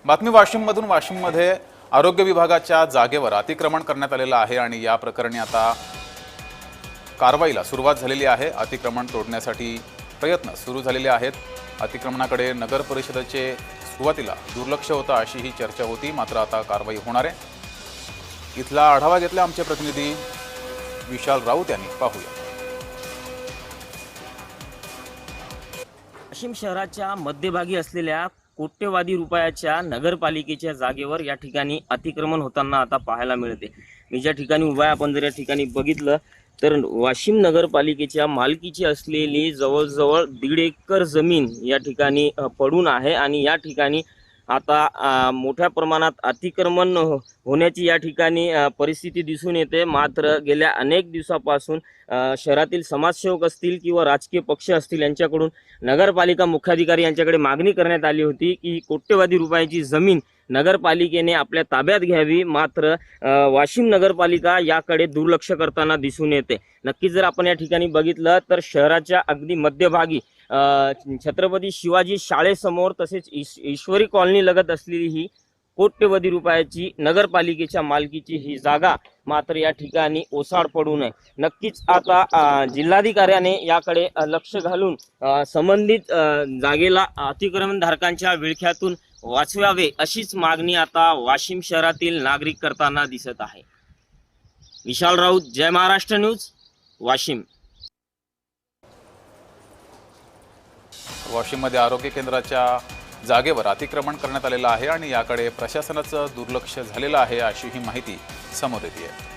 बातमी वाशिममधून। वाशिममध्ये आरोग्य विभागाच्या जागेवर अतिक्रमण करण्यात आलेलं आहे आणि या प्रकरणी आता कारवाईला सुरुवात झालेली आहे। अतिक्रमण तोडण्यासाठी प्रयत्न सुरू झालेले आहेत। अतिक्रमणाकडे नगर परिषदेचे सुरुवातीला दुर्लक्ष होतं अशी ही चर्चा होती, मात्र आता कारवाई होणार आहे। इथला आढावा घेतला आमचे प्रतिनिधी विशाल राऊत यांनी। पाहूया। वाशिम शहराच्या मध्यभागी असलेल्या कोट्यवधी रुपयाच्या नगरपालिकेच्या जागेवर या ठिकाणी अतिक्रमण होताना आता पाहायला मिळते। मी ज्या ठिकाणी उभा आहे, आपण जर या ठिकाणी बघितलं तर वाशिम नगरपालिकेच्या मालकीची असलेली जवळजवळ 1.5 एकर जमीन या ठिकाणी पडून आहे आणि या ठिकाणी आता मोठ्या प्रमाणात अतिक्रमण होण्याची या ठिकाणी परिस्थिती दिसून येते। मात्र गेल्या अनेक दिवसापासून शहरातील समाजसेवक असतील किंवा राजकीय पक्ष असतील यांच्याकडून नगरपालिका मुख्याधिकारी यांच्याकडे मागणी करण्यात आली होती की कोट्यवधी रुपयाची जमीन नगरपालिकेने आपल्या ताब्यात घ्यावी, मात्र वाशिम नगरपालिका याकडे दुर्लक्ष करताना दिसून येते। नक्कीच जर आपण या ठिकाणी बघितलं तर शहराच्या अगदी मध्यभागी छत्रपती शिवाजी शाळेसमोर तसेच ईश्वरी कॉलनी लगत असलेली ही कोट्यवधी रुपयाची नगरपालिकेच्या मालकीची ही जागा मात्र या ठिकाणी ओसाड पडू नये। नक्कीच आता जिल्हाधिकाऱ्याने याकडे लक्ष घालून संबंधित जागेला अतिक्रमणधारकांच्या विळख्यातून वाचवावे अशीच मागणी आता वाशिम शहरातील नागरिक करताना दिसत आहे। विशाल राऊत, जय महाराष्ट्र न्यूज, वाशिम। वाशिममध्ये आरोग्य केंद्राच्या जागेवर अतिक्रमण करण्यात आलेलं आहे आणि याकडे प्रशासनाचं दुर्लक्ष झालेलं आहे अशी ही माहिती समोर येते आहे।